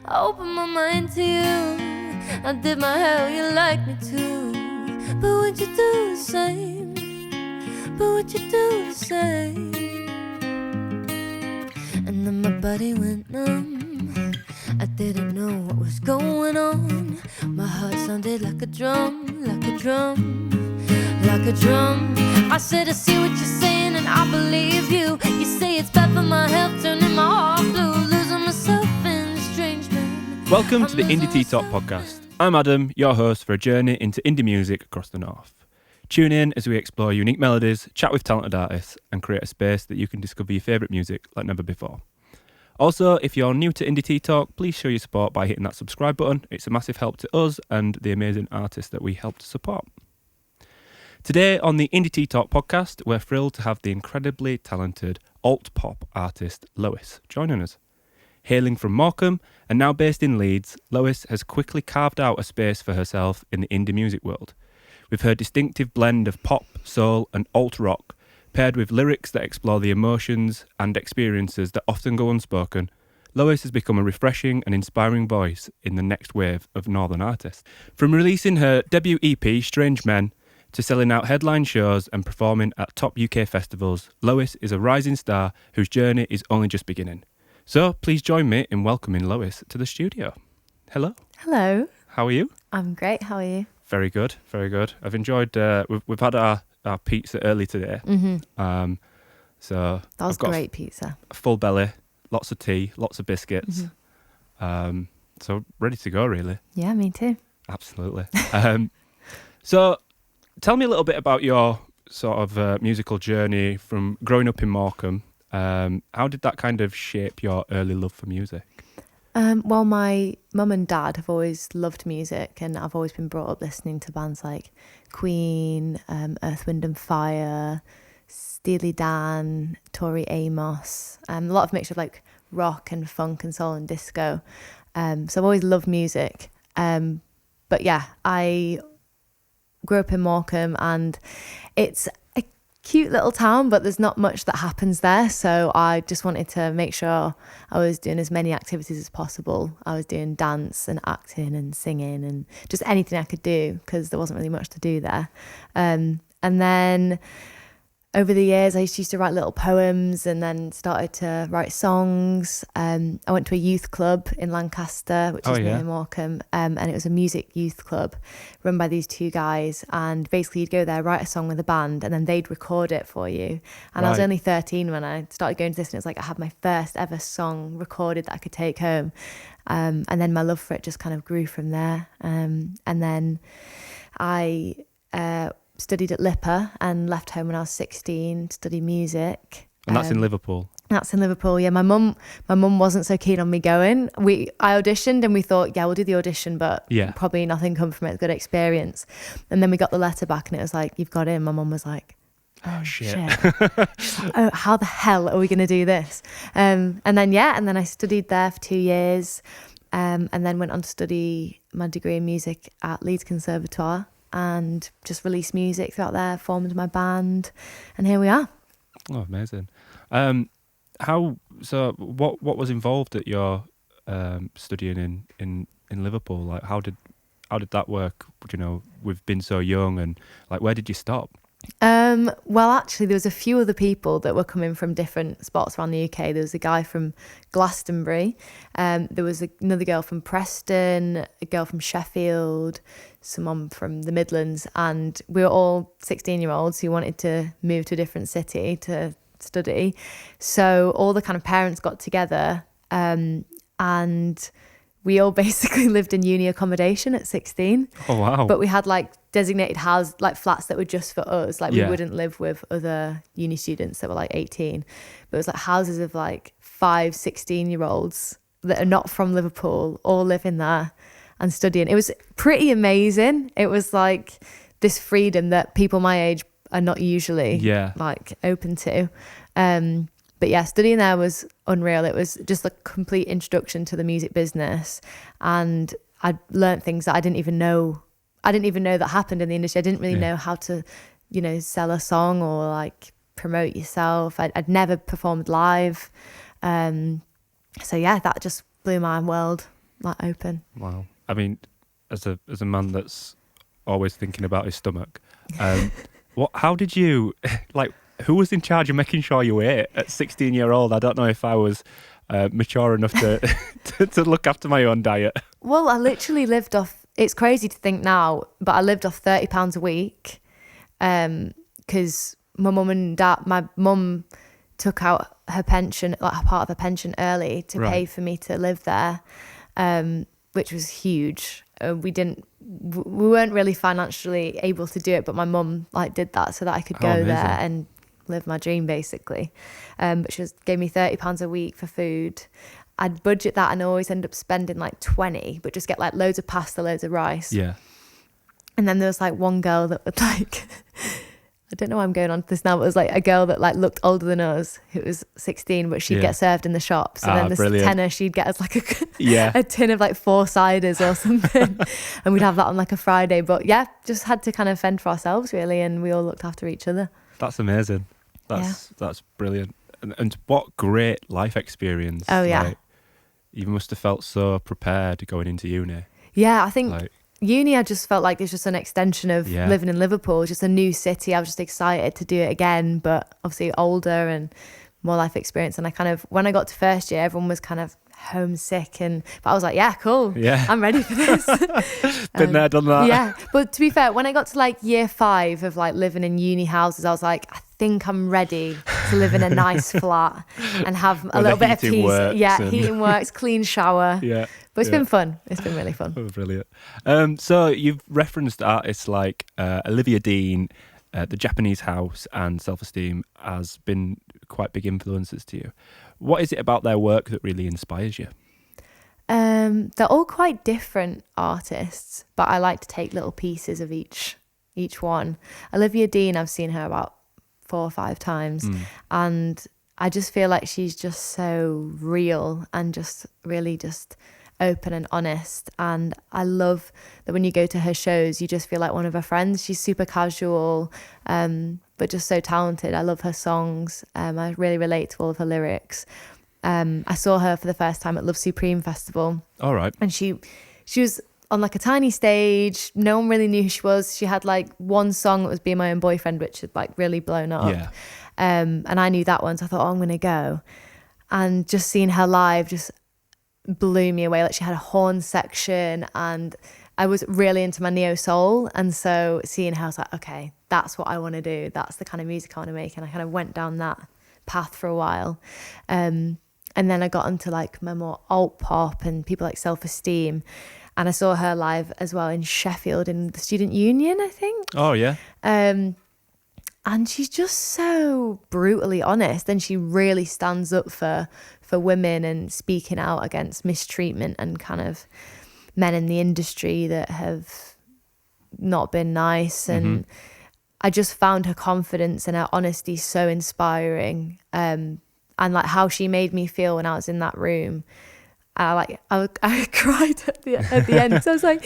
I opened my mind to you. I did my hair, you like me too. But would you do the same? But would you do the same? And then my body went numb. I didn't know what was going on. My heart sounded like a drum, like a drum, like a drum. I said I see what you're saying and I believe you. You say it's bad for my health, turning my heart blue, losing myself in estrangement. Welcome to the Indie Tea Talk podcast. I'm Adam, your host for a journey into indie music across the north. Tune in as we explore unique melodies, chat with talented artists, and create a space that you can discover your favourite music like never before. Also, if you're new to Indie Tea Talk, please show your support by hitting that subscribe button. It's a massive help to us and the amazing artists that we help to support. Today on the Indie Tea Talk podcast, we're thrilled to have the incredibly talented alt-pop artist Lois joining us. Hailing from Morecambe and now based in Leeds, Lois has quickly carved out a space for herself in the indie music world. With her distinctive blend of pop, soul and alt-rock, paired with lyrics that explore the emotions and experiences that often go unspoken, Lois has become a refreshing and inspiring voice in the next wave of northern artists. From releasing her debut EP, Strange Men, to selling out headline shows and performing at top UK festivals, Lois is a rising star whose journey is only just beginning. So please join me in welcoming Lois to the studio. Hello. Hello. How are you? I'm great. How are you? Very good, very good. I've enjoyed, we've had our pizza early today. Mm-hmm. So That was I've got great pizza. a full belly, lots of tea, lots of biscuits. Mm-hmm. So ready to go, really. Yeah, me too. Absolutely. So tell me a little bit about your sort of musical journey from growing up in Morecambe. How did that kind of shape your early love for music? Well, my mum and dad have always loved music, and I've always been brought up listening to bands like Queen, Earth, Wind and Fire, Steely Dan, Tori Amos, a lot of mixture of like rock and funk and soul and disco. So I've always loved music. But yeah, I grew up in Morecambe, and it's a cute little town, but there's not much that happens there. So I just wanted to make sure I was doing as many activities as possible. I was doing dance and acting and singing and just anything I could do, because there wasn't really much to do there. And then over the years, I used to write little poems and then started to write songs. I went to a youth club in Lancaster, which is near Morecambe, and it was a music youth club run by these two guys. And basically, you'd go there, write a song with a band, and then they'd record it for you. And I was only 13 when I started going to this, and it was like I had my first ever song recorded that I could take home. And then my love for it just kind of grew from there. And then I studied at LIPA and left home when I was 16 to study music. And that's in Liverpool? That's in Liverpool, yeah. My mum wasn't so keen on me going. I auditioned and we thought, yeah, we'll do the audition, but probably nothing come from it, good experience. And then we got the letter back and it was like, you've got in. My mum was like, oh shit. Oh, how the hell are we going to do this? And then I studied there for 2 years, and then went on to study my degree in music at Leeds Conservatoire, and just released music throughout there, formed my band, and here we are. Oh, amazing. What was involved at your studying in Liverpool? Like, how did that work? You know, we've been so young, and like, where did you stop? Well, actually, there was a few other people that were coming from different spots around the UK. There was a guy from Glastonbury. There was another girl from Preston, a girl from Sheffield, someone from the Midlands, and we were all 16-year-olds who wanted to move to a different city to study. So all the kind of parents got together, and we all basically lived in uni accommodation at 16. Oh, wow. But we had like designated houses, like flats that were just for us. Like we wouldn't live with other uni students that were like 18. But it was like houses of like 16-year-olds that are not from Liverpool, all living there and studying. It was pretty amazing. It was like this freedom that people my age are not usually like open to. But yeah, studying there was unreal. It was just a complete introduction to the music business, and I learned things that I didn't even know that happened in the industry. I didn't really know how to, sell a song or like promote yourself. I'd never performed live. So yeah, that just blew my world. like open. Wow. I mean, as a man that's always thinking about his stomach, how did you, like, who was in charge of making sure you ate at 16-year-old? I don't know if I was mature enough to to look after my own diet. Well, I literally lived off, it's crazy to think now, but I lived off £30 a week because my mum took out her pension, like a part of her pension early to pay for me to live there, which was huge. We weren't really financially able to do it, but my mum like did that so that I could go there and live my dream basically. But she gave me £30 a week for food. I'd budget that and always end up spending like 20, but just get like loads of pasta, loads of rice. Yeah. And then there was like one girl that would like, I don't know why I'm going on to this now, but it was like a girl that like looked older than us, who was 16, but she'd get served in the shops. And then this tenner, she'd get us like a tin of like 4 ciders or something. And we'd have that on like a Friday. But yeah, just had to kind of fend for ourselves really. And we all looked after each other. That's amazing. That's brilliant. And what great life experience. Oh yeah. Like, you must have felt so prepared going into uni. Yeah, I think uni, I just felt like it's just an extension of living in Liverpool. It's just a new city. I was just excited to do it again, but obviously older and more life experience. And I kind of, when I got to first year, everyone was kind of homesick, but I was like, yeah, cool. Yeah. I'm ready for this. Been there, done that. Yeah. But to be fair, when I got to like year 5 of like living in uni houses, I was like, I think I'm ready to live in a nice flat and have a little bit of peace. Heating works, clean shower. Yeah. But it's been fun. It's been really fun. Oh, brilliant. So you've referenced artists like Olivia Dean, The Japanese House and Self Esteem as been quite big influences to you. What is it about their work that really inspires you? They're all quite different artists, but I like to take little pieces of each one. Olivia Dean, I've seen her about 4 or 5 times, and I just feel like she's just so real and just really just open and honest. And I love that when you go to her shows, you just feel like one of her friends. She's super casual, but just so talented. I love her songs. I really relate to all of her lyrics. I saw her for the first time at Love Supreme Festival. All right. And she was on like a tiny stage. No one really knew who she was. She had like one song that was Be My Own Boyfriend, which had like really blown up. Yeah. And I knew that one, so I thought, I'm going to go. And just seeing her live just blew me away. Like, she had a horn section, and I was really into my neo soul. And so seeing her, I was like, okay, that's what I want to do. That's the kind of music I want to make. And I kind of went down that path for a while. And then I got into like my more alt pop and people like Self Esteem. And I saw her live as well in Sheffield in the Student Union, I think. Oh, yeah. And she's just so brutally honest, and she really stands up for women and speaking out against mistreatment and kind of men in the industry that have not been nice. And I just found her confidence and her honesty so inspiring. And like how she made me feel when I was in that room. I cried at the end. So I was like,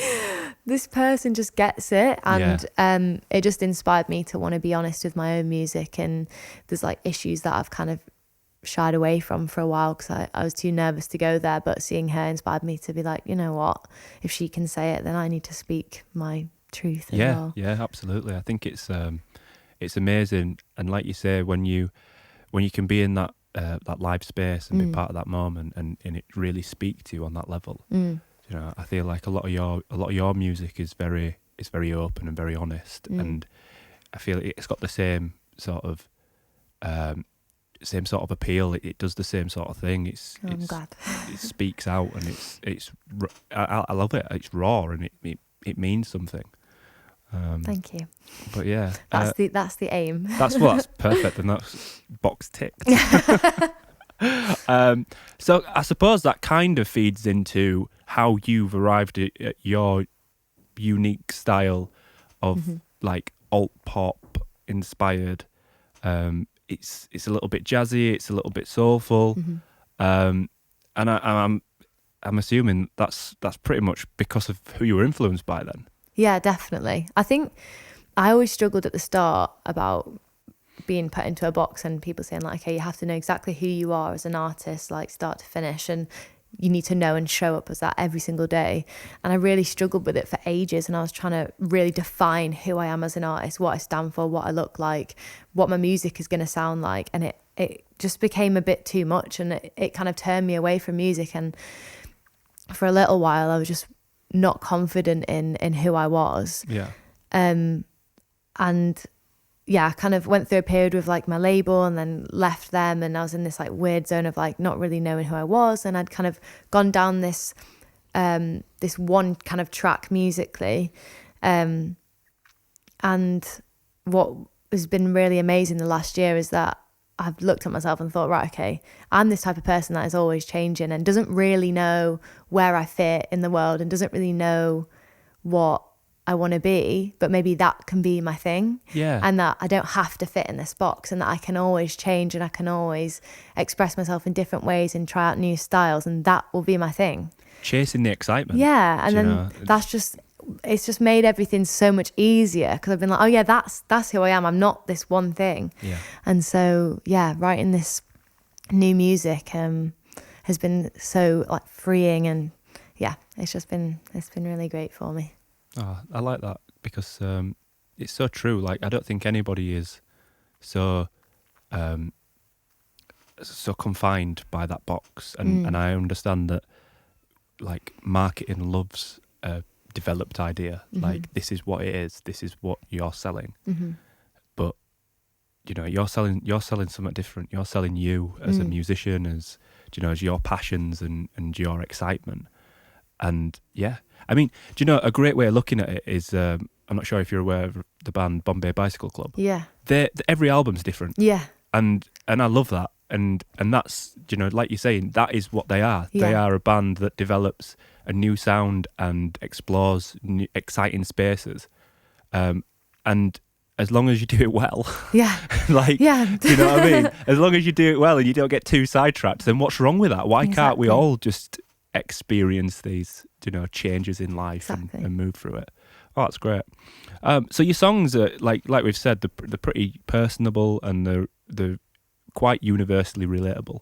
this person just gets it. And it just inspired me to want to be honest with my own music. And there's like issues that I've kind of shied away from for a while because I was too nervous to go there. But seeing her inspired me to be like, you know what, if she can say it, then I need to speak my truth as well. Yeah, absolutely. I think it's amazing. And like you say, when you can be in that live space and be part of that moment and it really speak to you on that level. You know, I feel like a lot of your music is very open and very honest, and I feel it's got the same sort of appeal. It does the same sort of thing. I'm glad. It speaks out, and I love it. It's raw and it means something. Thank you. But yeah, that's the aim. That's perfect, and that's box ticked. So I suppose that kind of feeds into how you've arrived at your unique style of like alt pop inspired. It's a little bit jazzy, it's a little bit soulful, and I'm assuming that's pretty much because of who you were influenced by then. Yeah, definitely. I think I always struggled at the start about being put into a box and people saying like, okay, you have to know exactly who you are as an artist, like start to finish. And you need to know and show up as that every single day. And I really struggled with it for ages, and I was trying to really define who I am as an artist, what I stand for, what I look like, what my music is going to sound like. And it just became a bit too much, and it kind of turned me away from music. And for a little while I was just not confident in who I was. And yeah, I kind of went through a period with like my label and then left them, and I was in this like weird zone of like not really knowing who I was. And I'd kind of gone down this this one kind of track musically, and what has been really amazing the last year is that I've looked at myself and thought, right, okay, I'm this type of person that is always changing and doesn't really know where I fit in the world and doesn't really know what I want to be, but maybe that can be my thing. And that I don't have to fit in this box, and that I can always change and I can always express myself in different ways and try out new styles, and that will be my thing. Chasing the excitement. And then it's just made everything so much easier, because I've been like, oh yeah, that's who I am. I'm not this one thing. And so writing this new music has been so like freeing, and it's been really great for me. Oh, I like that, because it's so true. Like, I don't think anybody is so confined by that box, and I understand that like marketing loves a developed idea. Like, this is what it is, this is what you're selling. But you know, you're selling something different. You're selling you as a musician, as as your passions and your excitement. And I mean, do you know, a great way of looking at it is, I'm not sure if you're aware of the band Bombay Bicycle Club. Every album's different. And I love that. And that's, like you're saying, that is what they are. They are a band that develops a new sound and explores new, exciting spaces. And as long as you do it well, do you know what I mean? As long as you do it well and you don't get too sidetracked, then what's wrong with that? Why can't we all just experience these, changes in life and move through it? Oh, that's great. So your songs are like we've said, they're pretty personable, and they're quite universally relatable.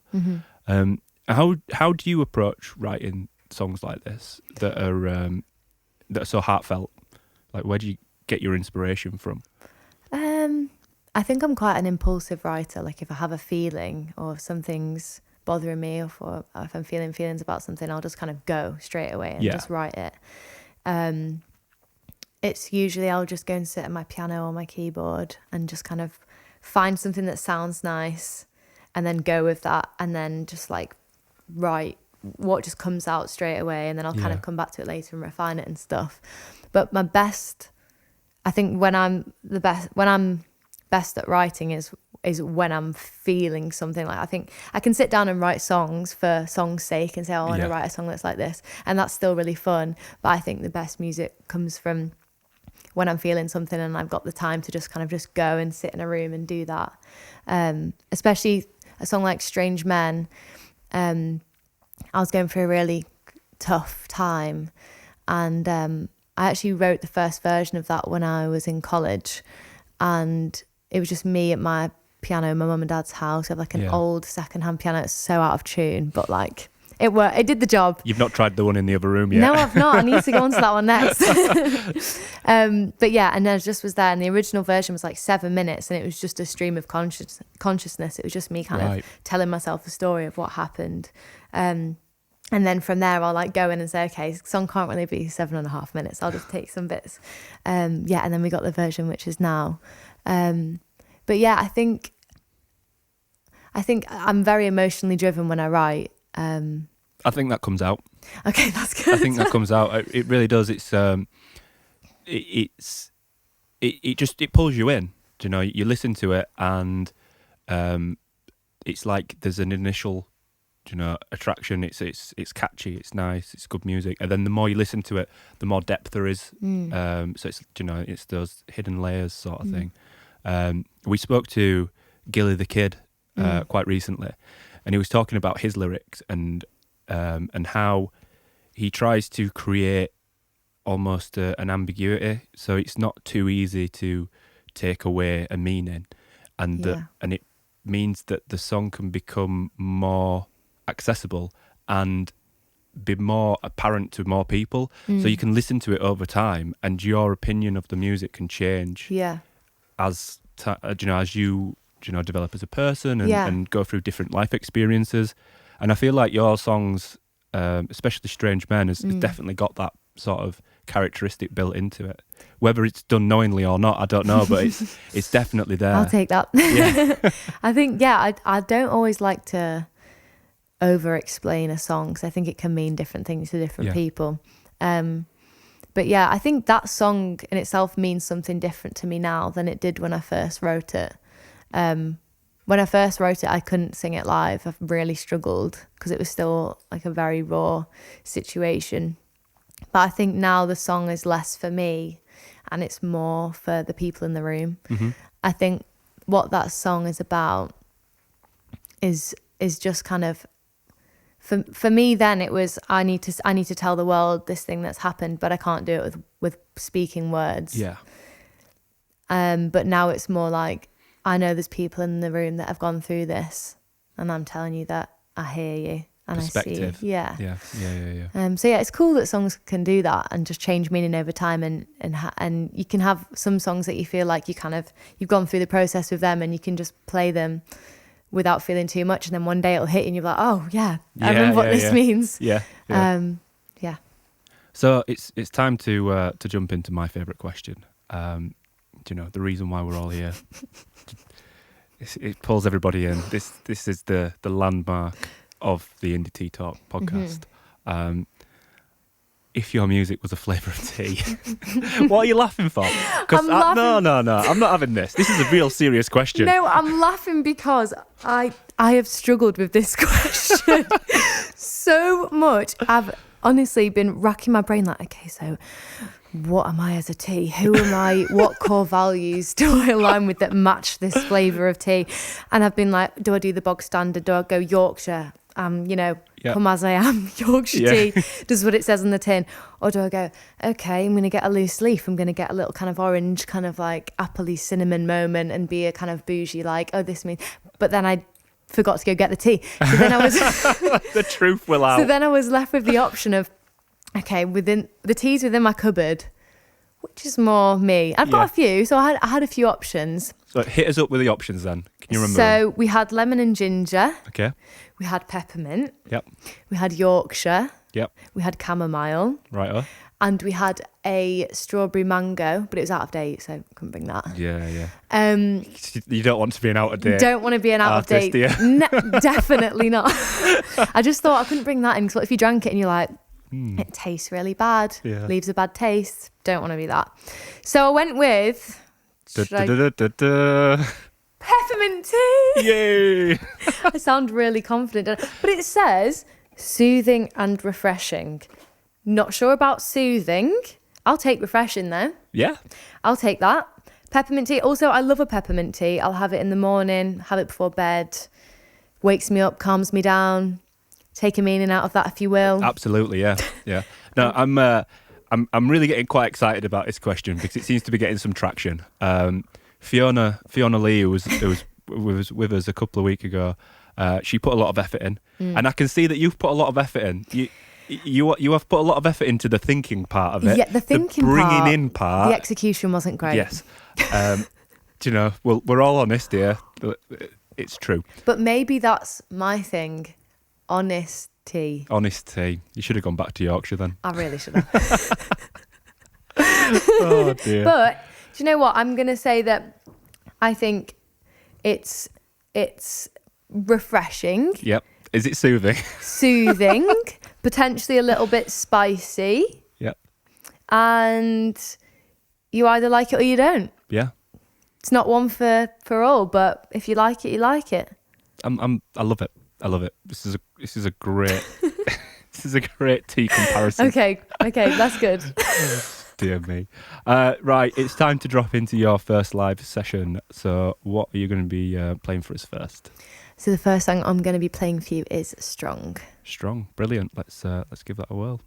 How do you approach writing songs like this that are so heartfelt? Like, where do you get your inspiration from? I think I'm quite an impulsive writer. Like, if I have a feeling or if something's bothering me, or if I'm feeling feelings about something, I'll just kind of go straight away and just write it. It's usually I'll just go and sit at my piano or my keyboard and just kind of find something that sounds nice and then go with that, and then just like write what just comes out straight away, and then I'll kind of come back to it later and refine it and stuff. But I think when I'm best at writing is when I'm feeling something. Like, I think I can sit down and write songs for song's sake and say, oh, I want to write a song that's like this, and that's still really fun. But I think the best music comes from when I'm feeling something and I've got the time to just kind of just go and sit in a room and do that. Especially a song like Strange Men. I was going through a really tough time, and I actually wrote the first version of that when I was in college, and it was just me at my piano in my mum and dad's house. I have like an old secondhand piano. It's so out of tune, but like it worked. It did the job. You've not tried the one in the other room yet? No, I've not. I need to go on to that one next. But yeah, and I just was there, and the original version was like 7 minutes, and it was just a stream of consciousness. It was just me kind of telling myself the story of what happened. And then from there, I'll like go in and say, okay, song can't really be 7.5 minutes. I'll just take some bits. And then we got the version which is now. But yeah, I think I'm very emotionally driven when I write. I think that comes out. Okay, that's good. I think that comes out. It really does. It pulls you in. You listen to it, and it's like there's an initial, attraction. It's catchy. It's nice. It's good music. And then the more you listen to it, the more depth there is. So it's those hidden layers sort of thing. We spoke to Gilly the Kid quite recently, and he was talking about his lyrics and how he tries to create almost an ambiguity, so it's not too easy to take away a meaning, and and it means that the song can become more accessible and be more apparent to more people. So you can listen to it over time, and your opinion of the music can change Yeah. as as you develop as a person and, Yeah. and go through different life experiences. And I feel like your songs, especially Strange Men, has definitely got that sort of characteristic built into it. Whether it's done knowingly or not, I don't know, but it's definitely there. I'll take that. Yeah. I think, I don't always like to over-explain a song, because I think it can mean different things to different people. But yeah, I think that song in itself means something different to me now than it did when I first wrote it. When I first wrote it, I couldn't sing it live. I really struggled because it was still like a very raw situation. But I think now the song is less for me and it's more for the people in the room. Mm-hmm. I think what that song is about is just kind of, for me then it was, I need to tell the world this thing that's happened, but I can't do it with speaking words. Yeah. But now it's more like, I know there's people in the room that have gone through this, and I'm telling you that I hear you and Perspective. I see you. Yeah. Yeah. So yeah, it's cool that songs can do that and just change meaning over time, and you can have some songs that you feel like you've gone through the process with them and you can just play them without feeling too much, and then one day it'll hit you and you're like, oh yeah, I remember what this means. Yeah. Yeah. So it's time to jump into my favourite question. The reason why we're all here. It pulls everybody in. This is the landmark of the Indie Tea Talk podcast. Mm-hmm. If your music was a flavour of tea, what are you laughing for? No, I'm not having this. This is a real serious question. No, I'm laughing because I have struggled with this question so much. I've honestly been racking my brain like, okay, so what am I as a tea? Who am I? What core values do I align with that match this flavour of tea? And I've been like, do I do the bog standard? Do I go Yorkshire? Come as I am, Yorkshire tea, does what it says on the tin. Or do I go, okay, I'm going to get a loose leaf. I'm going to get a little kind of orange, kind of like appley cinnamon moment and be a kind of bougie, like, oh, this means. But then I forgot to go get the tea. So then I was... The truth will out. So then I was left with the option of, okay, within the teas within my cupboard, which is more me. I've got a few, so I had a few options. So hit us up with the options then. Can you remember? So we had lemon and ginger. Okay. We had peppermint. Yep. We had Yorkshire. Yep. We had chamomile. Right. And we had a strawberry mango, but it was out of date, so I couldn't bring that. Yeah. You don't want to be an out of date. Don't want to be an out of date. Definitely not. I just thought I couldn't bring that in, because what if you drank it and you're like, it tastes really bad, leaves a bad taste. Don't want to be that. So I went with peppermint tea. Yay! I sound really confident, but it says soothing and refreshing. Not sure about soothing. I'll take refreshing though. Yeah. I'll take that. Peppermint tea. Also, I love a peppermint tea. I'll have it in the morning, have it before bed. Wakes me up, calms me down. Take a meaning out of that, if you will. Absolutely, yeah. No, I'm really getting quite excited about this question because it seems to be getting some traction. Fiona Lee, who was with us a couple of weeks ago, she put a lot of effort in, and I can see that you've put a lot of effort in. You have put a lot of effort into the thinking part of it. Yeah, the thinking the bringing part, in part. The execution wasn't great. Yes. We're all honest here. It's true. But maybe that's my thing. Honesty. You should have gone back to Yorkshire then. I really should have. Oh dear. But do you know what? I'm going to say that I think it's refreshing. Yep. Is it soothing? Soothing. Potentially a little bit spicy. Yep. And you either like it or you don't. Yeah. It's not one for all, but if you like it, you like it. I love it. This is a great tea comparison. Okay, that's good. Dear me. Right, it's time to drop into your first live session. So what are you going to be playing for us first? So the first song I'm going to be playing for you is Strong. Strong, brilliant. Let's give that a whirl.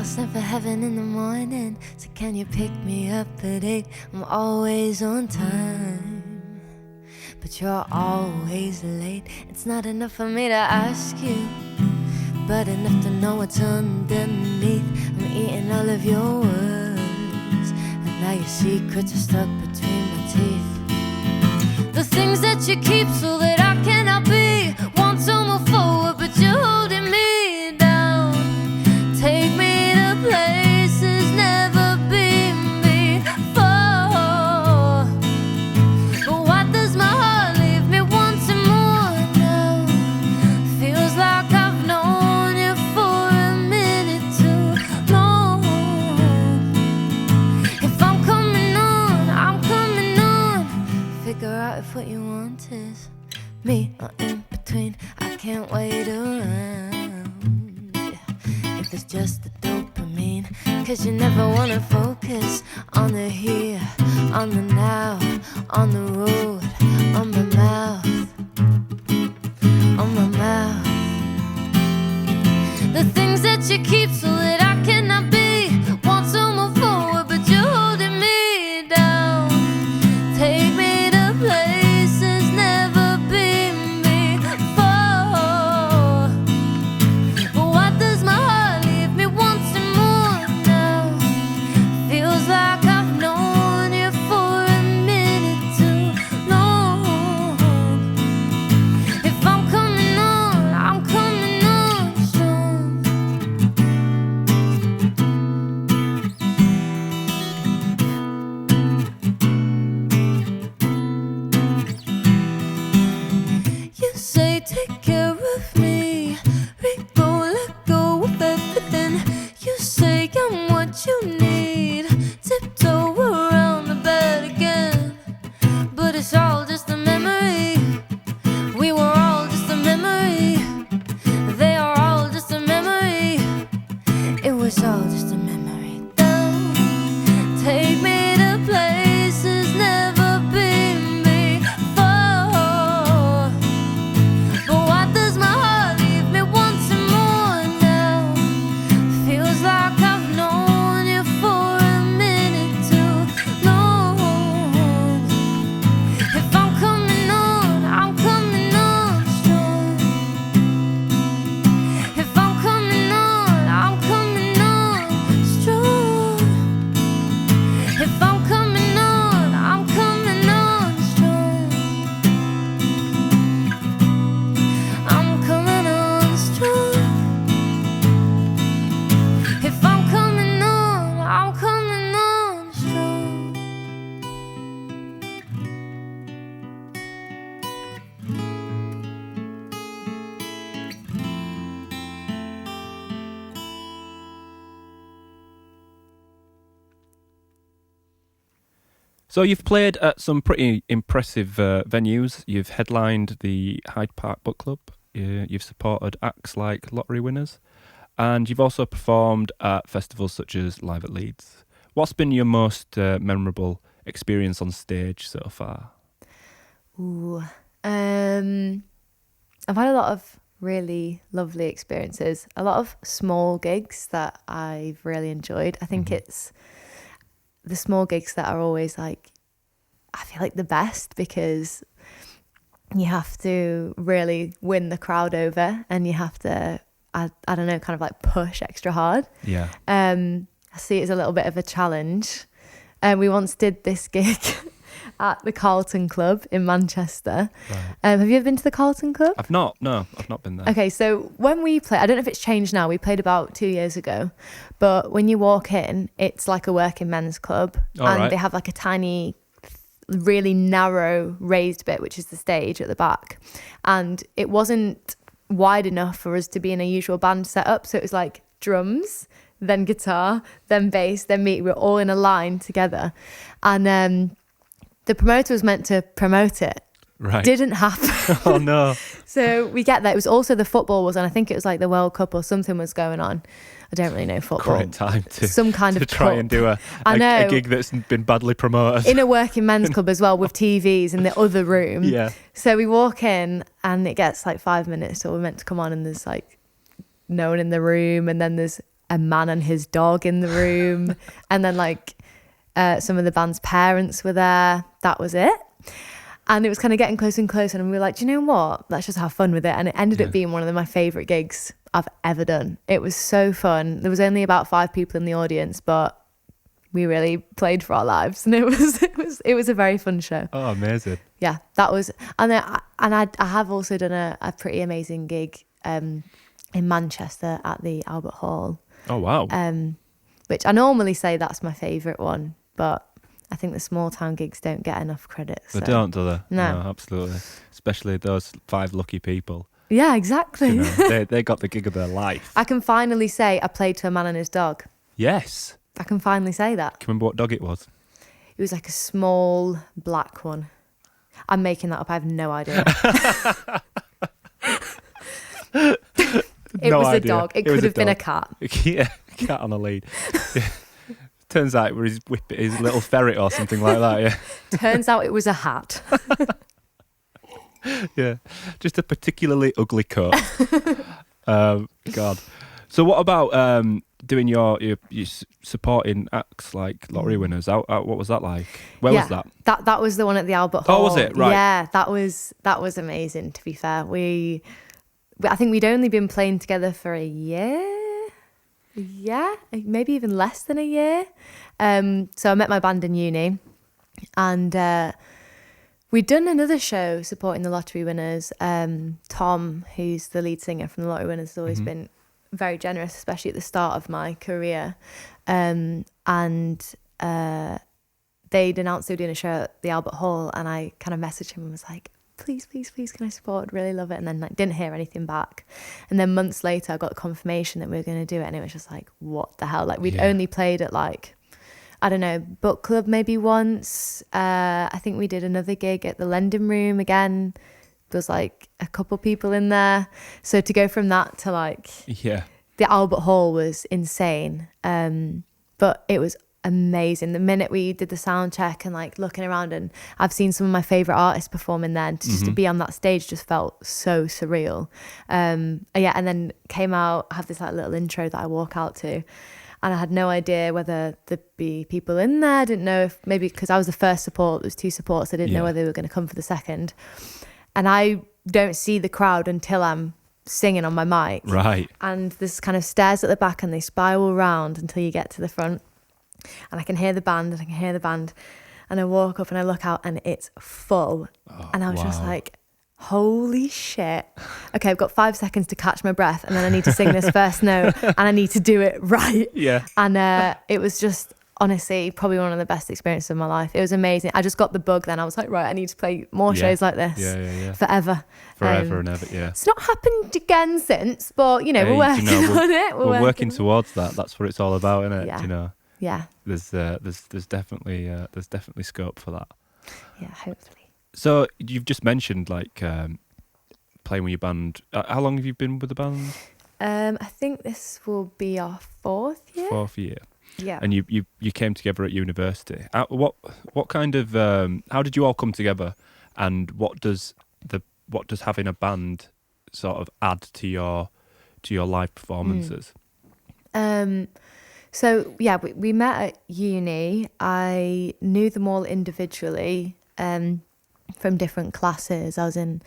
I'll send for heaven in the morning. So can you pick me up at 8? I'm always on time, but you're always late. It's not enough for me to ask you, but enough to know what's underneath. I'm eating all of your words, and now your secrets are stuck between my teeth. The things that you keep so that I cannot be. Want to move forward, but you're holding me down. Take me to places never been before. But why does my heart leave me wanting more now? Feels like I've known you for a minute too long. If I'm coming on, I'm coming on. Figure out if what you want is me or in between. I can't wait around if it's just the dopamine. Cause you never wanna focus on the here, on the now, on the road, on my mouth, on my mouth. The things that you keep so that I cannot be. Want to move forward, but you're holding me down. Take me to places never been before. But why does my heart leave me wanting more now? Feels like I've known you for a minute too long. If I'm coming on, I'm coming on strong. You say take care of me, let go of everything. You say I'm what you need, tiptoe around the bed again. But it's all just a memory. We were all just a memory. They are all just a memory. It was all just a memory. Don't take me to places never been before. But why does my heart leave me wanting more now? Feels like I've known you for a minute too long. If I'm coming on strong. If I'm coming on strong. If I'm coming on strong. I'm coming on strong. If I'm coming on strong. So you've played at some pretty impressive venues. You've headlined the Hyde Park Book Club. You've supported acts like Lottery Winners, and you've also performed at festivals such as Live at Leeds. What's been your most memorable experience on stage so far? Ooh, I've had a lot of really lovely experiences, a lot of small gigs that I've really enjoyed. I think it's the small gigs that are always like, I feel like the best, because you have to really win the crowd over, and you have to, I don't know, kind of like push extra hard. Yeah. I see it as a little bit of a challenge. We once did this gig at the Carlton Club in Manchester. Right. Have you ever been to the Carlton Club? I've not been there. Okay, so when we play, I don't know if it's changed now, we played about 2 years ago, but when you walk in, it's like a working men's club. They have like a tiny, really narrow raised bit, which is the stage at the back. And it wasn't wide enough for us to be in a usual band setup. So it was like drums, then guitar, then bass, then me. We were all in a line together. And the promoter was meant to promote it. Right. Didn't happen. Oh no. So we get that. It was also the football was on. I think it was like the World Cup or something was going on. I don't really know football. Great time to some kind of try cup. and do a gig that's been badly promoted. In a working men's club as well, with TVs in the other room. Yeah. So we walk in and it gets like 5 minutes till we're meant to come on, and there's like no one in the room, and then there's a man and his dog in the room. And then like some of the band's parents were there. That was it. And it was kind of getting closer and closer. And we were like, do you know what? Let's just have fun with it. And it ended up being one of my favourite gigs I've ever done. It was so fun. There was only about 5 people in the audience, but we really played for our lives. And it was a very fun show. Oh, amazing. Yeah, that was. And I have also done a pretty amazing gig in Manchester at the Albert Hall. Oh, wow. Which I normally say that's my favourite one, but I think the small town gigs don't get enough credit. So. They don't, do they? No, absolutely. Especially those 5 lucky people. Yeah, exactly. You know, they got the gig of their life. I can finally say I played to a man and his dog. Yes. I can finally say that. Can you remember what dog it was? It was like a small black one. I'm making that up. I have no idea. It was a dog. It could have been a cat. Yeah, cat on a lead. Yeah. Turns out it was his little ferret or something like that, yeah. Turns out it was a hat. Yeah, just a particularly ugly coat. God. So what about doing your supporting acts like lottery winners? What was that like? Where was that? That was the one at the Albert Hall. Oh, was it? Right. Yeah, that was amazing, to be fair. I think we'd only been playing together for a year. Yeah, maybe even less than a year. So I met my band in uni, and we'd done another show supporting the lottery winners. Tom, who's the lead singer from the lottery winners, has always been very generous, especially at the start of my career. And they'd announced they were doing a show at the Albert Hall, and I kind of messaged him and was like, please, can I support? I'd really love it. And then didn't hear anything back. And then months later, I got confirmation that we were going to do it. And it was just like, what the hell? Like we'd only played at like, I don't know, book club maybe once. I think we did another gig at the Lending Room again. There was like a couple people in there. So to go from that to like the Albert Hall was insane. But it was amazing. The minute we did the sound check and like looking around, and I've seen some of my favorite artists performing there, and just to be on that stage just felt so surreal. And then came out, I have this like little intro that I walk out to, and I had no idea whether there'd be people in there. I didn't know if maybe because I was the first support, there was 2 supports, I didn't know whether they were going to come for the second. And I don't see the crowd until I'm singing on my mic. Right. And there's kind of stairs at the back, and they spiral round until you get to the front. And I can hear the band, and I walk up and I look out, and it's full. And I was just like, holy shit. Okay, I've got 5 seconds to catch my breath, and then I need to sing this first note, and I need to do it right. Yeah. And it was just, honestly, probably one of the best experiences of my life. It was amazing. I just got the bug then. I was like, right, I need to play more shows like this. Yeah. Forever. Forever and ever, yeah. It's not happened again since, but, you know, we're working on it. We're working towards that. That's what it's all about, isn't it? Yeah. You know? Yeah. There's definitely scope for that. Yeah, hopefully. So you've just mentioned like playing with your band. How long have you been with the band? I think this will be our 4th year. 4th year. Yeah. And you came together at university. What kind of how did you all come together, and what does having a band sort of add to your live performances? So yeah, we met at uni. I knew them all individually from different classes. I was in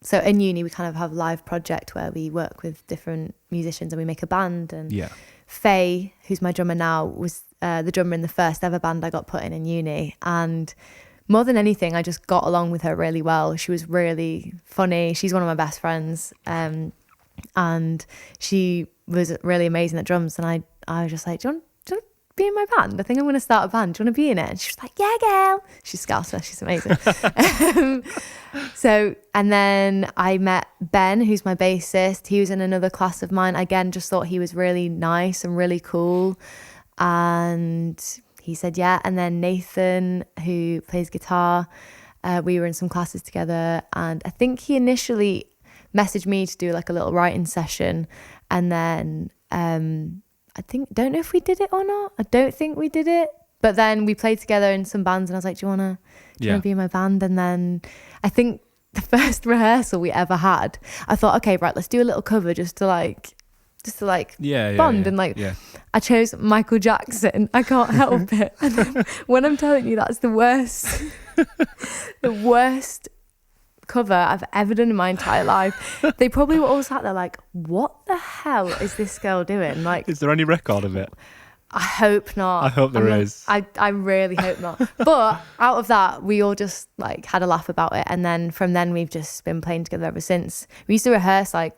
so in uni we kind of have a live project where we work with different musicians and we make a band. And Faye, who's my drummer now, was the drummer in the first ever band I got put in uni. And more than anything, I just got along with her really well. She was really funny. She's one of my best friends. And she was really amazing at drums. And I was just like, do you want to be in my band? I think I'm going to start a band. Do you want to be in it? And she was like, yeah, girl. She's Scouser. She's amazing. And then I met Ben, who's my bassist. He was in another class of mine. Again, just thought he was really nice and really cool. And he said, yeah. And then Nathan, who plays guitar, we were in some classes together. And I think he initially messaged me to do like a little writing session. And then don't know if we did it or not. I don't think we did it. But then we played together in some bands, and I was like, do you want to be in my band? And then I think the first rehearsal we ever had, I thought, okay, right, let's do a little cover just to like just to like Yeah, bond. And like, I chose Michael Jackson. I can't help it. And then when I'm telling you that's the worst, the worst cover I've ever done in my entire life, they probably were all sat there like, what the hell is this girl doing? Like, is there any record of it? I hope not. I hope there is. I really hope not. But out of that, we all just like had a laugh about it. And then from then we've just been playing together ever since. We used to rehearse like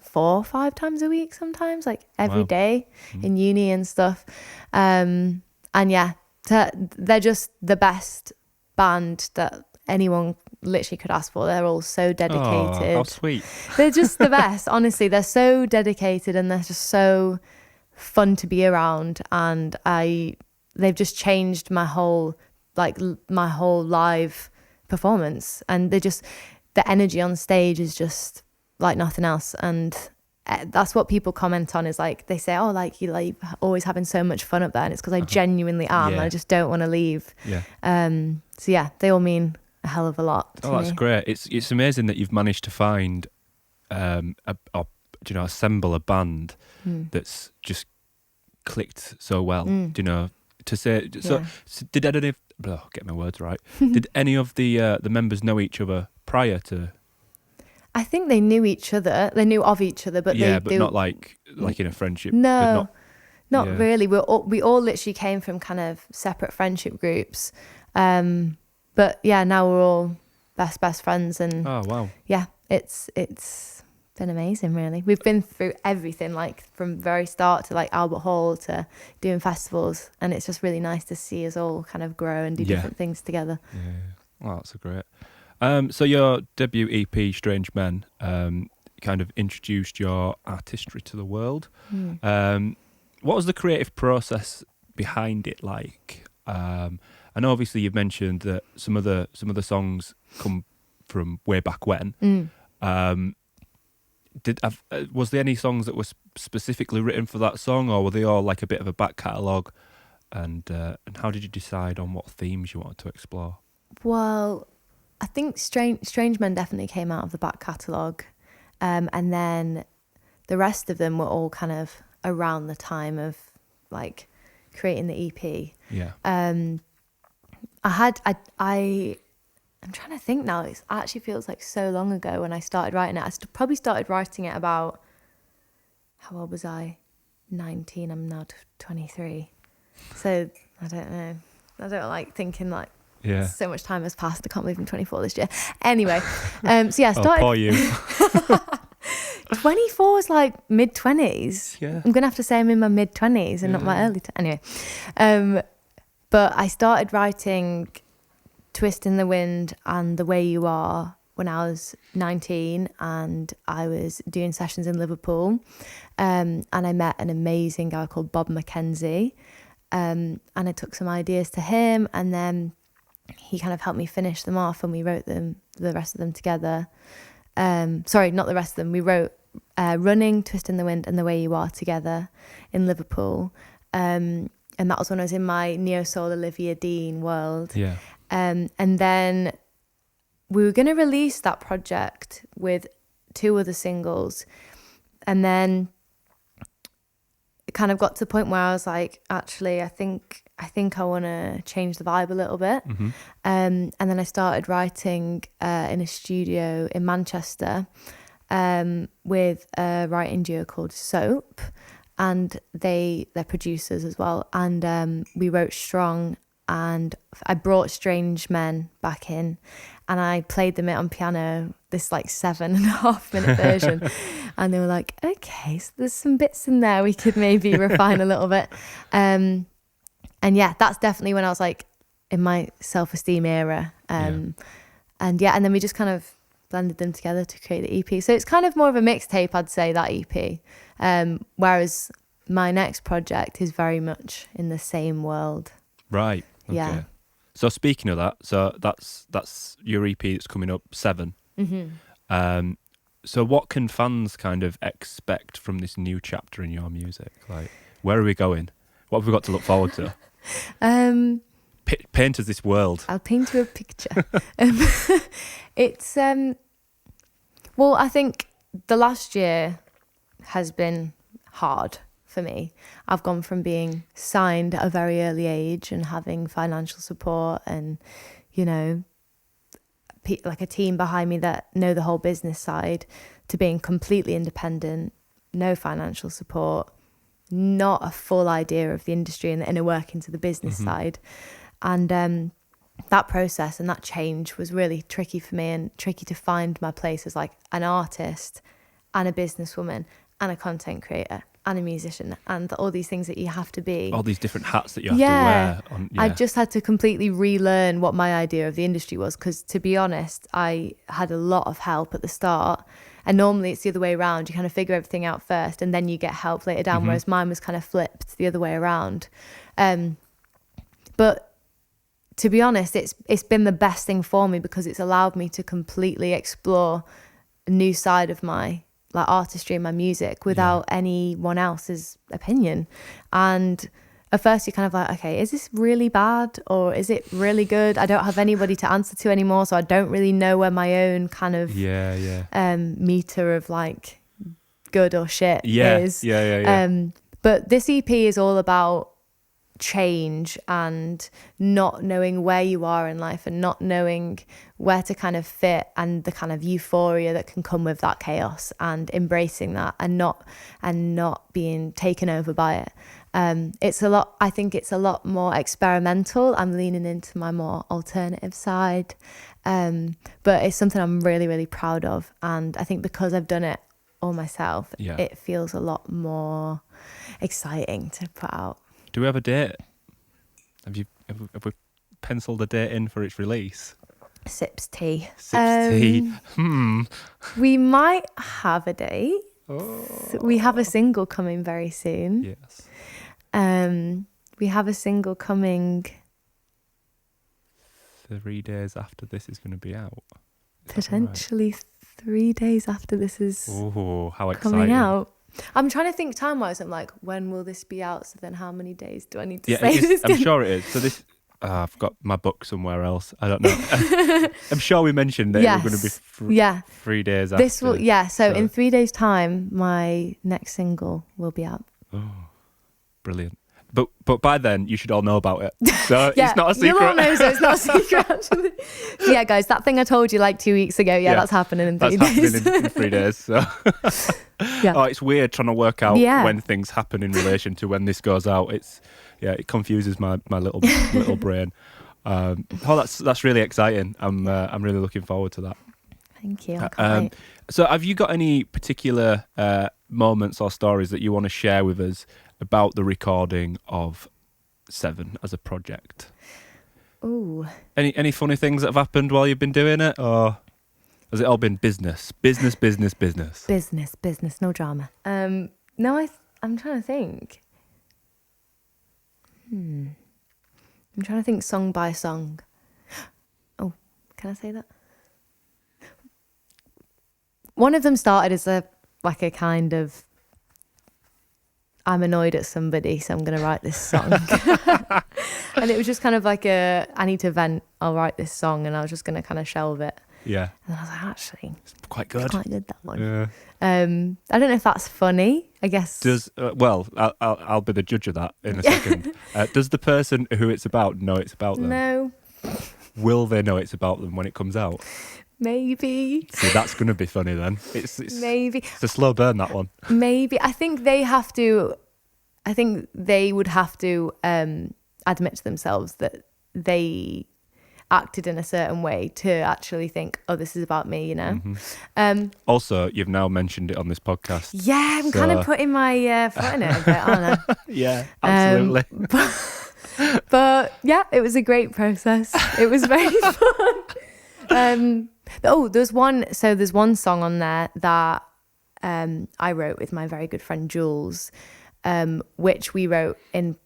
4 or 5 times a week sometimes, like every day in uni and stuff. And yeah, they're just the best band that anyone literally could ask for. They're all so dedicated. Oh, how sweet. They're just the best. Honestly, they're so dedicated and they're just so fun to be around, and they've just changed my whole live performance, and the energy on stage is just like nothing else. And that's what people comment on, is like they say, oh, like you're like always having so much fun up there, and it's because I genuinely am. And I just don't want to leave. So yeah, they all mean a hell of a lot to me. That's great. It's amazing that you've managed to find assemble a band that's just clicked so well. To say so did any of get my words right did any of the members know each other prior to? I think they knew each other. They knew of each other, but they not like in a friendship. No, not really. We all literally came from kind of separate friendship groups. But yeah, now we're all best friends, and oh wow, yeah, it's been amazing. Really, we've been through everything, like from very start to like Albert Hall to doing festivals, and it's just really nice to see us all kind of grow and do different things together. Oh, that's great. So your debut EP, Strange Men, kind of introduced your artistry to the world. What was the creative process behind it like? I know obviously you've mentioned that some of the songs come from way back when. Was there any songs that were specifically written for that song, or were they all like a bit of a back catalogue? And how did you decide on what themes you wanted to explore? Well, I think Strange Men definitely came out of the back catalogue, and then the rest of them were all kind of around the time of like creating the EP. I'm trying to think now. It actually feels like so long ago when I started writing it. I probably started writing it about, how old was I? 19. I'm now 23. So I don't know. I don't like thinking like so much time has passed. I can't believe I'm 24 this year. Anyway, so yeah, I started. Oh, poor you. 24 is like mid-20s. Yeah. I'm going to have to say I'm in my mid-20s and not my early. Anyway. But I started writing Twist in the Wind and The Way You Are when I was 19, and I was doing sessions in Liverpool, and I met an amazing guy called Bob Mackenzie, and I took some ideas to him, and then he kind of helped me finish them off, and we wrote the rest of them together. Sorry, not the rest of them. We wrote Running, Twist in the Wind and The Way You Are together in Liverpool, and that was when I was in my neo-soul Olivia Dean world. And then we were going to release that project with 2 other singles. And then it kind of got to the point where I was like, actually, I think I want to change the vibe a little bit. And then I started writing in a studio in Manchester with a writing duo called Soap. And they're producers as well. And we wrote Strong, and I brought Strange Men back in, and I played them on piano, this like 7.5 minute version. And they were like, okay, so there's some bits in there we could maybe refine a little bit. And yeah, that's definitely when I was like in my Self Esteem era. And then we just kind of blended them together to create the EP. So it's kind of more of a mixtape, I'd say, that EP. Whereas my next project is very much in the same world. Right. Okay. Yeah. So speaking of that, so that's your EP that's coming up, 7. So what can fans kind of expect from this new chapter in your music? Like, where are we going? What have we got to look forward to? Paint us this world. I'll paint you a picture. It's well, I think the last year has been hard for me. I've gone from being signed at a very early age and having financial support and, you know, like a team behind me that know the whole business side, to being completely independent, no financial support, not a full idea of the industry and the inner workings of the business side. And that process and that change was really tricky for me, and tricky to find my place as like an artist and a businesswoman and a content creator and a musician and all these things that you have to be. All these different hats that you have to wear. I just had to completely relearn what my idea of the industry was, because to be honest, I had a lot of help at the start. And normally it's the other way around. You kind of figure everything out first and then you get help later down, whereas mine was kind of flipped the other way around. But to be honest, it's been the best thing for me, because it's allowed me to completely explore a new side of my like artistry and my music without anyone else's opinion. And at first you're kind of like, okay, is this really bad or is it really good? I don't have anybody to answer to anymore, so I don't really know where my own kind of meter of like good or shit is. But this EP is all about change and not knowing where you are in life and not knowing where to kind of fit, and the kind of euphoria that can come with that chaos, and embracing that and not being taken over by it. I think it's a lot more experimental. I'm leaning into my more alternative side, but it's something I'm really, really proud of. And I think because I've done it all myself, it feels a lot more exciting to put out. Do we have a date? Have we penciled a date in for its release? Sips tea. Tea. We might have a date. We have a single coming very soon. Yes. We have a single coming 3 days after this is going to be out. Potentially 3 days after this is how exciting. Coming out. I'm trying to think time-wise. I'm like, when will this be out? So then how many days do I need to say this? I'm sure it is. So this... I've got my book somewhere else. I don't know. I'm sure we mentioned that we're going to be 3 days after. This will, so in 3 days' time, my next single will be out. Oh, brilliant. But by then, you should all know about it. So it's not a secret. You'll all know, so it's not a secret, actually. So yeah, guys, that thing I told you like 2 weeks ago, that's happening in 3 days. That's happening in 3 days. So. Oh, it's weird trying to work out when things happen in relation to when this goes out. It confuses my little brain. That's really exciting. I'm really looking forward to that. Thank you. I can't wait. So have you got any particular moments or stories that you want to share with us about the recording of Seven as a project? Ooh. Any funny things that have happened while you've been doing it, or has it all been business, business, no drama? No, I'm trying to think. I'm trying to think song by song. Oh, can I say that? One of them started as a kind of, I'm annoyed at somebody, so I'm going to write this song. And it was just kind of like I need to vent, I'll write this song, and I was just going to kind of shelve it. Yeah. And I was like, actually, it's quite good. It's quite good, that one. Yeah. I don't know if that's funny, I guess. I'll be the judge of that in a second. Does the person who it's about know it's about them? No. Will they know it's about them when it comes out? Maybe. See, that's going to be funny then. It's maybe. It's a slow burn, that one. Maybe. I think they would have to admit to themselves that they acted in a certain way to actually think, oh, this is about me, you know? Mm-hmm. Also, you've now mentioned it on this podcast. Yeah, I'm kind of putting my foot in it a bit, aren't I? Yeah, absolutely. But yeah, it was a great process. It was very fun. There's one song on there that I wrote with my very good friend Jules, which we wrote in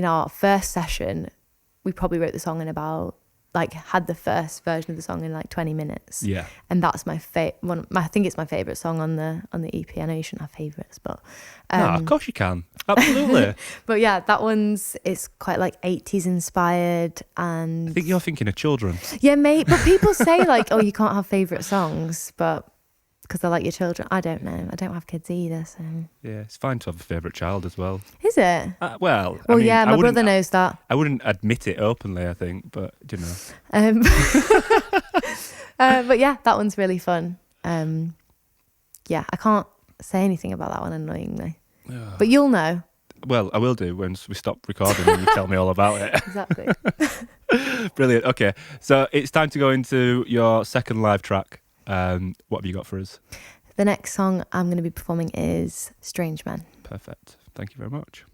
our first session. We probably wrote the song in about, had the first version of the song in 20 minutes. Yeah. And that's my favorite. I think it's my favorite song on the EP. I know you shouldn't have favorites, but no, of course you can. Absolutely. But yeah, that it's quite 80s inspired, and I think you're thinking of children. Yeah, mate. But people say oh, you can't have favorite songs, but because they're like your children. I don't know. I don't have kids either, so. Yeah, it's fine to have a favourite child as well. Is it? Well, Well, I mean, yeah, my brother knows that. I wouldn't admit it openly, I think, but you know. But yeah, that one's really fun. Yeah, I can't say anything about that one annoyingly. But you'll know. Well, I will do once we stop recording and you tell me all about it. Exactly. Brilliant. Okay, so it's time to go into your second live track. What have you got for us? The next song I'm going to be performing is Strange Men. Perfect. Thank you very much.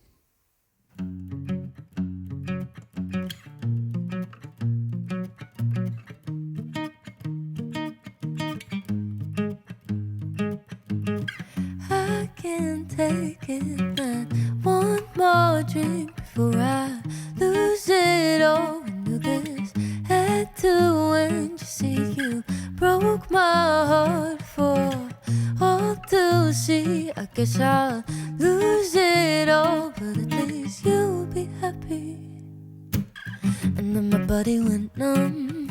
I can't take it, man. One more drink before I lose it all into this head to end. You see, you broke my heart for all to see. I guess I'll lose it all, but at least you'll be happy. And then my body went numb.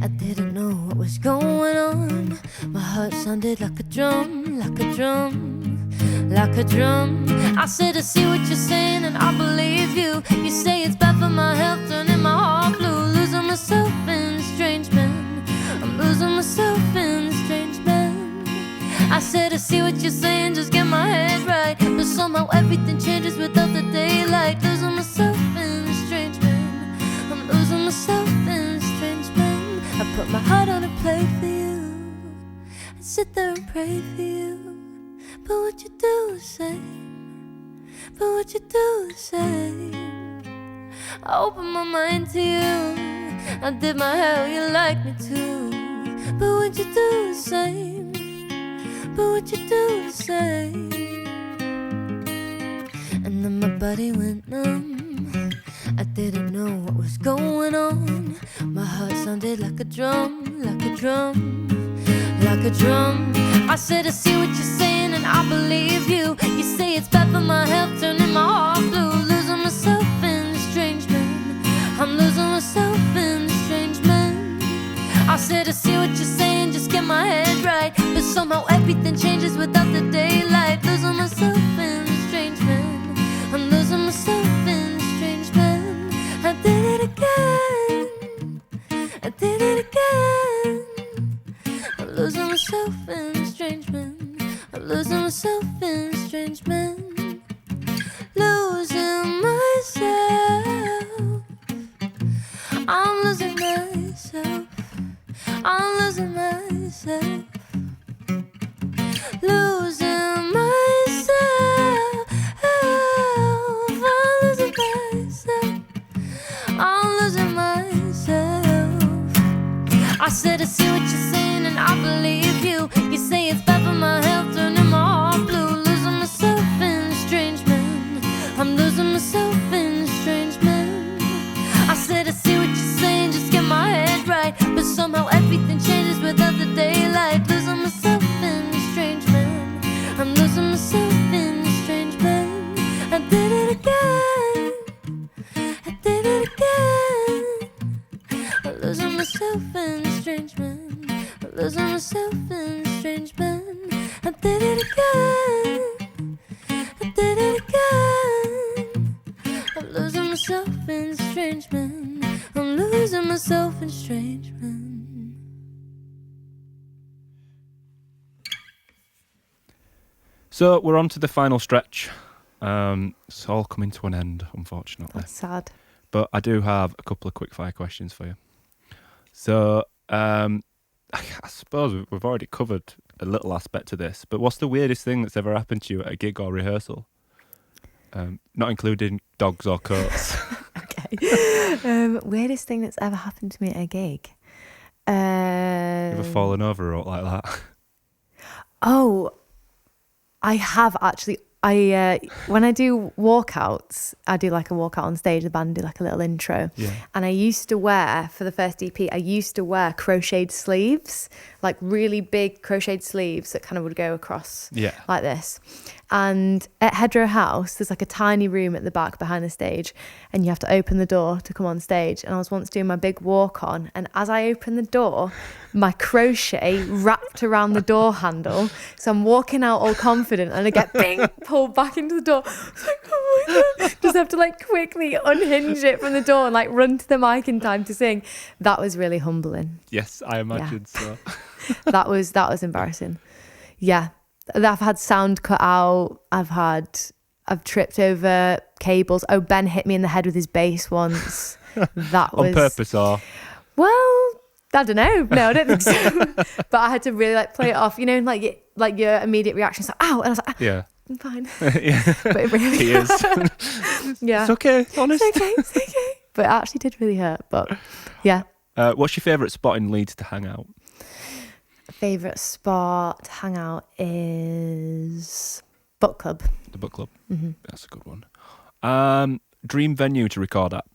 I didn't know what was going on. My heart sounded like a drum, like a drum, like a drum. I said, I see what you're saying and I believe you. You say it's bad for my health, turning my heart blue. Losing myself in strange men. I'm losing myself in strange men. I said, I see what you're saying, just get my head right. But somehow everything changes without the daylight. Losing myself in strange men. I'm losing myself in strange men. I put my heart on a plate for you. I sit there and pray for you. But what you do is same. But what you do is same. I open my mind to you. I did my hell, you like me too. But what you do is same. But what you do is same. And then my body went numb. I didn't know what was going on. My heart sounded like a drum, like a drum, like a drum. I said, I see what you're saying and I believe you. You say it's bad for my health, turning my heart blue. Losing myself in strange men. I'm losing myself in strange men. I said, I see what you're saying, just get my head right. But somehow everything changes without the daylight. Losing myself in strange men. I'm losing myself in strange men. I did it again. I did it again. I'm losing myself in strange men. I'm losing myself in strange men. Losing myself. I'm losing myself. I'm losing myself. Losing myself. I'm losing myself. I'm losing myself. I said, I see what you're saying and I believe you. You say it's bad for my health, turning my heart blue. Losing myself in strange men. I'm losing myself in strange men. I said, I see what you're saying, just get my head right. But somehow everything changes without the daylight. Losing myself in strange men. I'm losing myself in strange men. I did it again. I did it again. I'm losing myself in strange men. I'm losing myself in strange men. I did it again. I did it again. I'm losing myself in strange men. I'm losing myself in strange men. So we're on to the final stretch. It's all coming to an end, unfortunately. That's sad. But I do have a couple of quick fire questions for you. So I suppose we've already covered a little aspect to this, but what's the weirdest thing that's ever happened to you at a gig or rehearsal? Not including dogs or coats. Okay. Weirdest thing that's ever happened to me at a gig. Ever fallen over or like that? Oh, I have actually when I do walkouts, I do like a walkout on stage, the band do like a little intro. Yeah. And I used to wear, for the first EP, I used to wear crocheted sleeves, like really big crocheted sleeves that kind of would go across like this. And at Hedgerow House, there's like a tiny room at the back behind the stage, and you have to open the door to come on stage. And I was once doing my big walk on, and as I opened the door, my crochet wrapped around the door handle. So I'm walking out all confident, and I get bing, pulled back into the door. I was like, oh my God. Just have to like quickly unhinge it from the door and like run to the mic in time to sing. That was really humbling. Yes, I imagine so. That was embarrassing. Yeah. I've had sound cut out. I've tripped over cables. Oh, Ben hit me in the head with his bass once. That was on purpose, or? Well, I don't know. No, I don't think so. But I had to really like play it off. You know, like your immediate reaction is like, ow, and I was like, yeah, I'm fine. Yeah. But it really He is. Yeah, It's okay, honest. It's okay. But it actually did really hurt. But yeah. What's your favourite spot in Leeds to hang out? Favourite spot to hang out is book club. The book club. Mm-hmm. That's a good one. Dream venue to record at?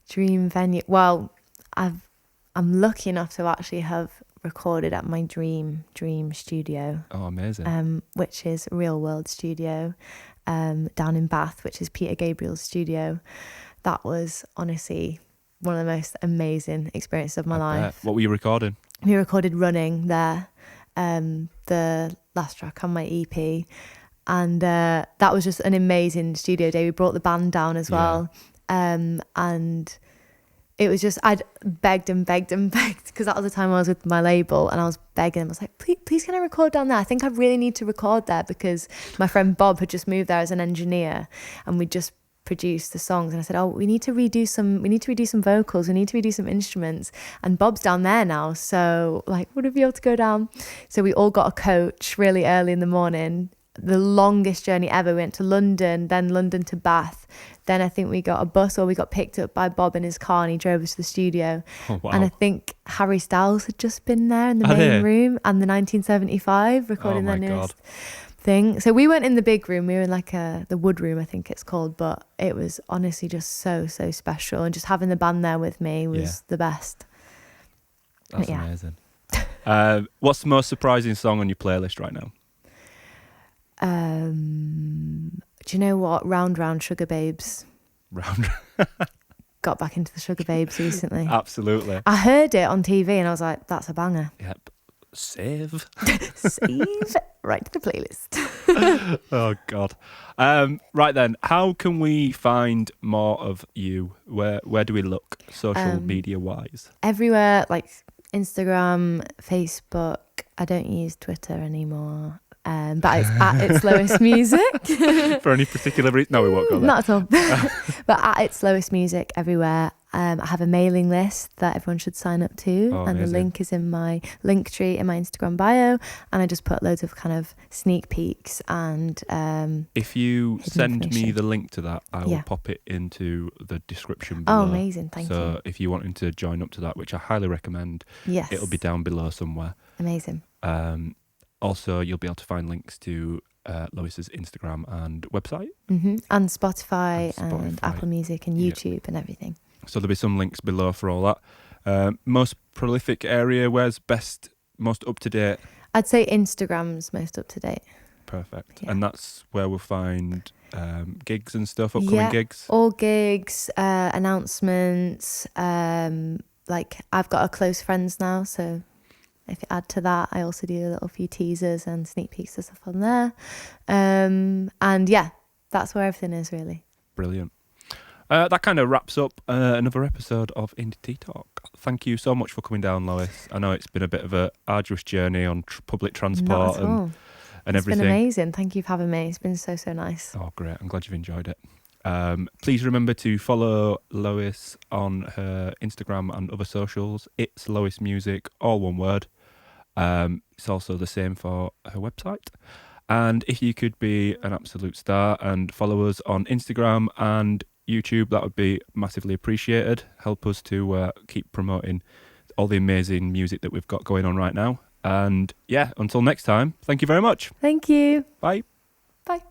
Dream venue. Well, I'm lucky enough to actually have recorded at my dream studio. Oh, amazing. Which is Real World Studio, down in Bath, which is Peter Gabriel's studio. That was honestly one of the most amazing experiences of my life. What were you recording? We recorded Running there, the last track on my EP. And that was just an amazing studio day. We brought the band down as well. And it was just, I'd begged because that was the time I was with my label, and I was begging. I was like, please can I record down there? I think I really need to record there, because my friend Bob had just moved there as an engineer, and we just produced the songs. And I said, we need to redo some vocals, we need to redo some instruments, and Bob's down there now, so like, would we be able to go down? So we all got a coach really early in the morning. The longest journey ever. We went to London, then London to Bath. Then I think we got a bus, or we got picked up by Bob in his car, and he drove us to the studio. Oh, wow. And I think Harry Styles had just been there in the main room, and the 1975 recording their newest thing. So we weren't in the big room. We were in like the wood room, I think it's called. But it was honestly just so special, and just having the band there with me was the best. That's amazing. What's the most surprising song on your playlist right now? Do you know what? Round Round Sugar Babes. Got back into the Sugar Babes recently. Absolutely. I heard it on TV and I was like, that's a banger. Yep. Save. Right to the playlist. Oh, God. Right then, how can we find more of you? Where do we look social media wise? Everywhere, like Instagram, Facebook. I don't use Twitter anymore. But it's Lois Music. For any particular reason? No, we won't go there. Not at all. But at It's Lois Music everywhere. I have a mailing list that everyone should sign up to. And amazing. The link is in my link tree in my Instagram bio. And I just put loads of kind of sneak peeks and if you send me the link to that, I will pop it into the description below. Oh, amazing. Thank you. So if you're wanting to join up to that, which I highly recommend, it'll be down below somewhere. Amazing. Also, you'll be able to find links to Lois's Instagram and website. Mm-hmm. And Spotify and Apple Music and YouTube and everything. So there'll be some links below for all that. Most prolific area, where's most up-to-date? I'd say Instagram's most up-to-date. Perfect. Yeah. And that's where we'll find gigs and stuff, upcoming gigs? All gigs, announcements. Like I've got a close friends now, so if you add to that, I also do a little few teasers and sneak peeks and stuff on there. And that's where everything is really. Brilliant. That kind of wraps up another episode of Indie Tea Talk. Thank you so much for coming down, Lois. I know it's been a bit of a arduous journey on public transport and everything. It's been amazing. Thank you for having me. It's been so nice. Oh, great. I'm glad you've enjoyed it. Please remember to follow Lois on her Instagram and other socials. It's Lois Music, all one word. It's also the same for her website. And if you could be an absolute star and follow us on Instagram and YouTube, that would be massively appreciated. Help us to keep promoting all the amazing music that we've got going on right now. And until next time, thank you very much. Thank you. Bye. Bye.